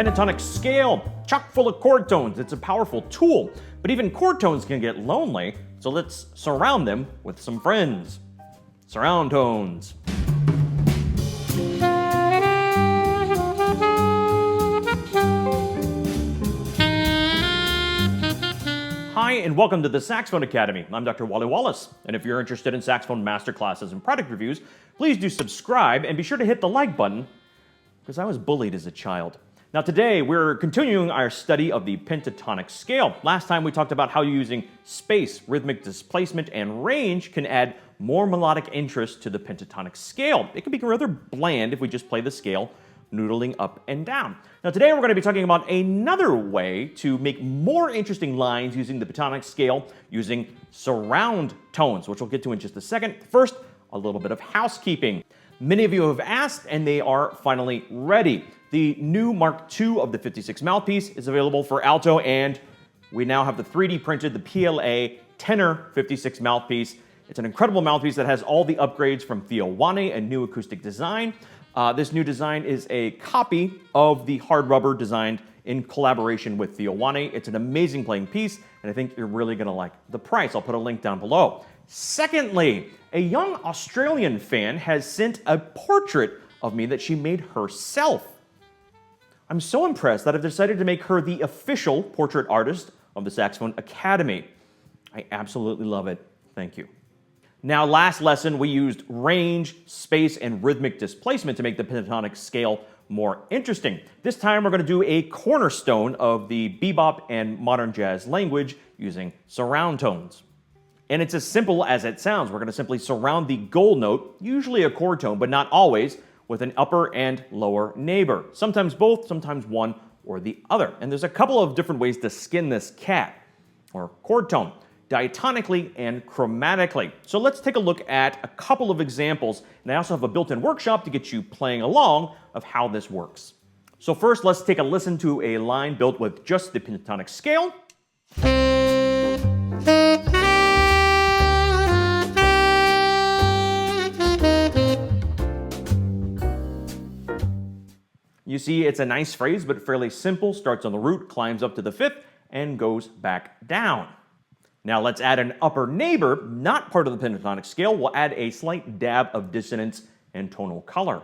pentatonic scale, chock full of chord tones. It's a powerful tool, but even chord tones can get lonely, so let's surround them with some friends. Surround tones. Hi, and welcome to the Saxophone Academy. I'm Dr. Wally Wallace, and if you're interested in saxophone masterclasses and product reviews, please do subscribe and be sure to hit the like button, because I was bullied as a child. Now today, we're continuing our study of the pentatonic scale. Last time we talked about how using space, rhythmic displacement, and range can add more melodic interest to the pentatonic scale. It can be rather bland if we just play the scale noodling up and down. Now today we're going to be talking about another way to make more interesting lines using the pentatonic scale using surround tones, which we'll get to in just a second. First, a little bit of housekeeping. Many of you have asked, and they are finally ready. The new Mark II of the 56 mouthpiece is available for alto, and we now have the 3D printed, the PLA tenor 56 mouthpiece. It's an incredible mouthpiece that has all the upgrades from Wally, a new acoustic design. This new design is a copy of the hard rubber designed in collaboration with Wally. It's an amazing playing piece, and I think you're really going to like the price. I'll put a link down below. Secondly, a young Australian fan has sent a portrait of me that she made herself. I'm so impressed that I've decided to make her the official portrait artist of the Saxophone Academy. I absolutely love it. Thank you. Now, last lesson, we used range, space, and rhythmic displacement to make the pentatonic scale more interesting. This time, we're going to do a cornerstone of the bebop and modern jazz language using surround tones. And it's as simple as it sounds. We're going to simply surround the goal note, usually a chord tone, but not always, with an upper and lower neighbor. Sometimes both, sometimes one or the other. And there's a couple of different ways to skin this cat, or chord tone, diatonically and chromatically. So let's take a look at a couple of examples, and I also have a built-in workshop to get you playing along of how this works. So first, let's take a listen to a line built with just the pentatonic scale. You see, it's a nice phrase, but fairly simple. Starts on the root, climbs up to the fifth, and goes back down. Now let's add an upper neighbor, not part of the pentatonic scale. We'll add a slight dab of dissonance and tonal color.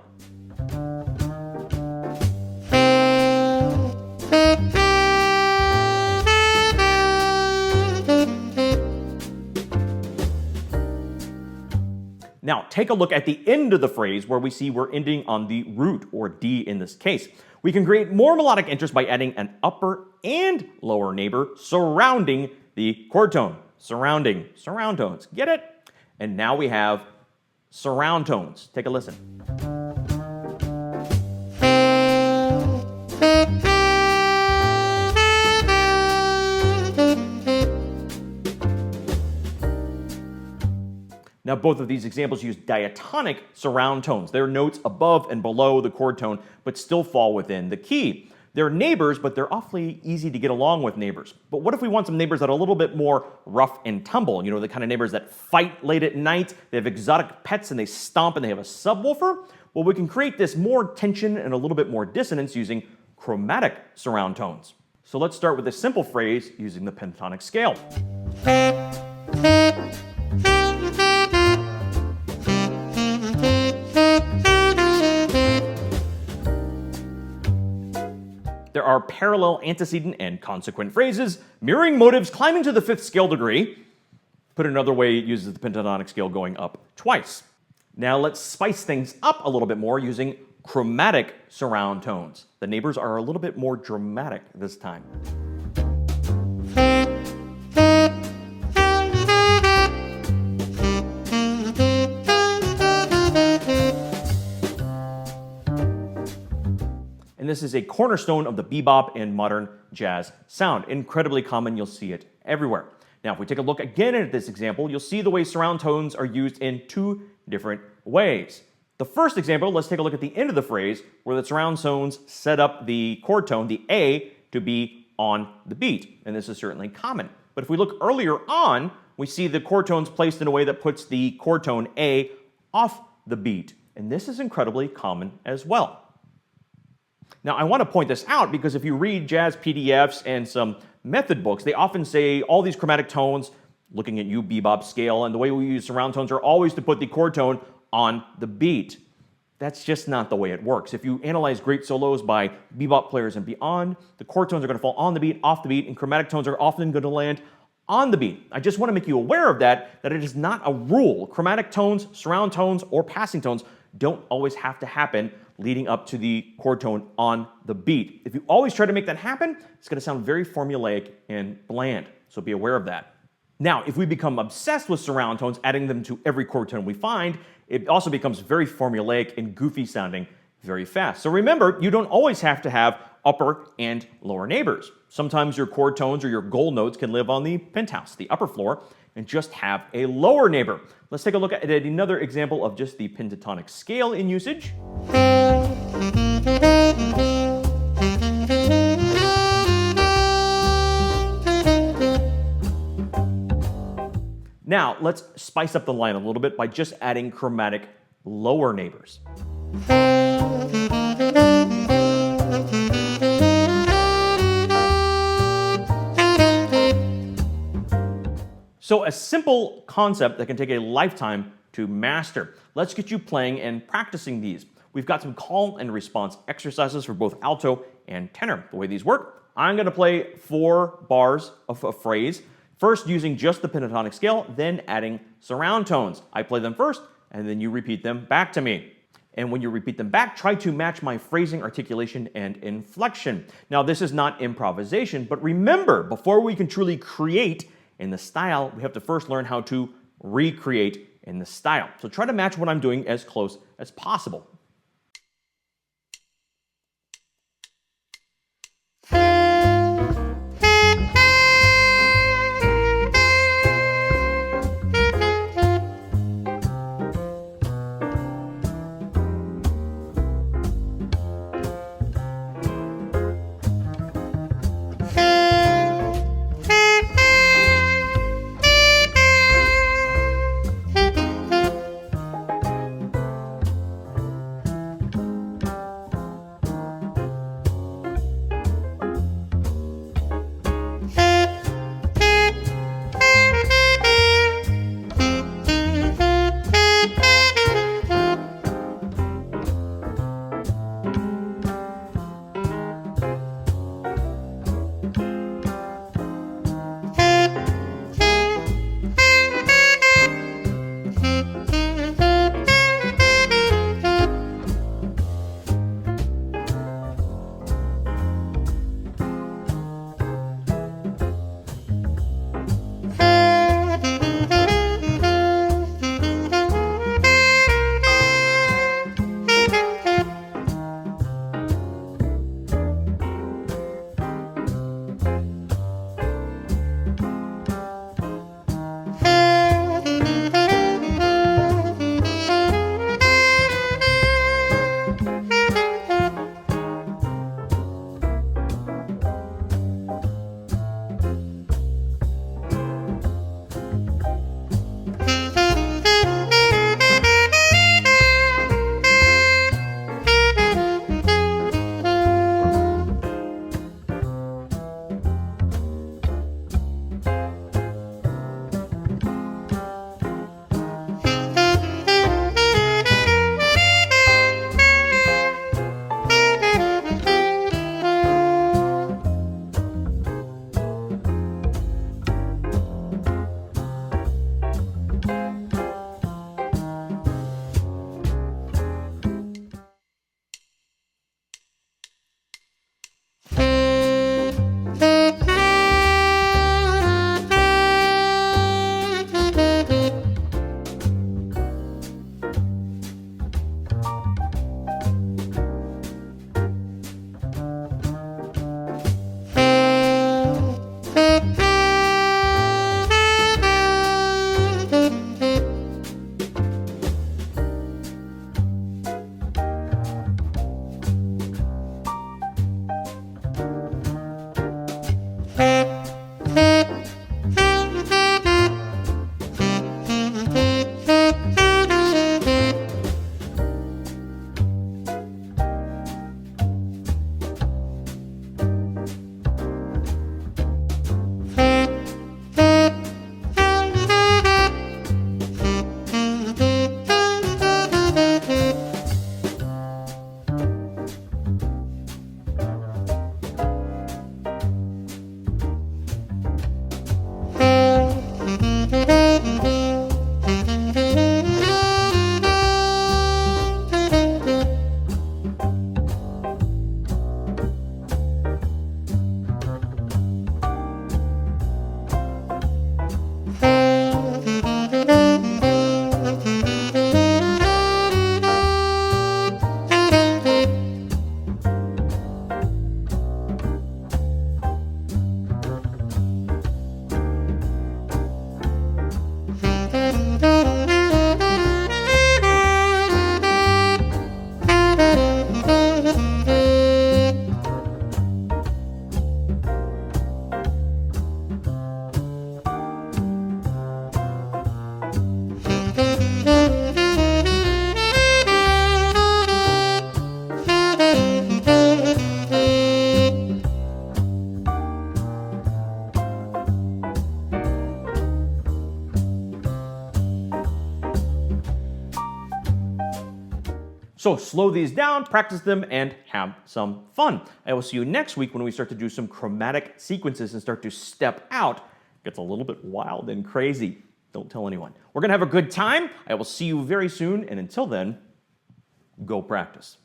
Now, take a look at the end of the phrase where we see we're ending on the root, or D in this case. We can create more melodic interest by adding an upper and lower neighbor surrounding the chord tone. Surround tones. Get it? And now we have surround tones. Take a listen. Now, both of these examples use diatonic surround tones. They're notes above and below the chord tone, but still fall within the key. They're neighbors, but they're awfully easy to get along with neighbors. But what if we want some neighbors that are a little bit more rough and tumble? You know, the kind of neighbors that fight late at night, they have exotic pets, and they stomp, and they have a subwoofer? Well, we can create this more tension and a little bit more dissonance using chromatic surround tones. So let's start with a simple phrase using the pentatonic scale. There are parallel, antecedent, and consequent phrases, mirroring motives climbing to the fifth scale degree. Put another way, it uses the pentatonic scale going up twice. Now let's spice things up a little bit more using chromatic surround tones. The neighbors are a little bit more dramatic this time. And this is a cornerstone of the bebop and modern jazz sound. Incredibly common, you'll see it everywhere. Now, if we take a look again at this example, you'll see the way surround tones are used in two different ways. The first example, let's take a look at the end of the phrase, where the surround tones set up the chord tone, the A, to be on the beat. And this is certainly common. But if we look earlier on, we see the chord tones placed in a way that puts the chord tone A off the beat. And this is incredibly common as well. Now, I want to point this out because if you read jazz PDFs and some method books, they often say all these chromatic tones, looking at you, bebop scale, and the way we use surround tones are always to put the chord tone on the beat. That's just not the way it works. If you analyze great solos by bebop players and beyond, the chord tones are going to fall on the beat, off the beat, and chromatic tones are often going to land on the beat. I just want to make you aware of that it is not a rule. Chromatic tones, surround tones, or passing tones don't always have to happen leading up to the chord tone on the beat. If you always try to make that happen, it's going to sound very formulaic and bland, so be aware of that. Now, if we become obsessed with surround tones, adding them to every chord tone we find, it also becomes very formulaic and goofy sounding very fast. So remember, you don't always have to have upper and lower neighbors. Sometimes your chord tones or your goal notes can live on the penthouse, the upper floor, and just have a lower neighbor. Let's take a look at another example of just the pentatonic scale in usage. Now, let's spice up the line a little bit by just adding chromatic lower neighbors. So a simple concept that can take a lifetime to master. Let's get you playing and practicing these. We've got some call and response exercises for both alto and tenor. The way these work, I'm going to play 4 bars of a phrase, first using just the pentatonic scale, then adding surround tones. I play them first, and then you repeat them back to me. And when you repeat them back, try to match my phrasing, articulation, and inflection. Now, this is not improvisation, but remember, before we can truly create in the style, we have to first learn how to recreate in the style. So try to match what I'm doing as close as possible. So slow these down, practice them, and have some fun. I will see you next week when we start to do some chromatic sequences and start to step out. It gets a little bit wild and crazy. Don't tell anyone. We're going to have a good time. I will see you very soon, and until then, go practice.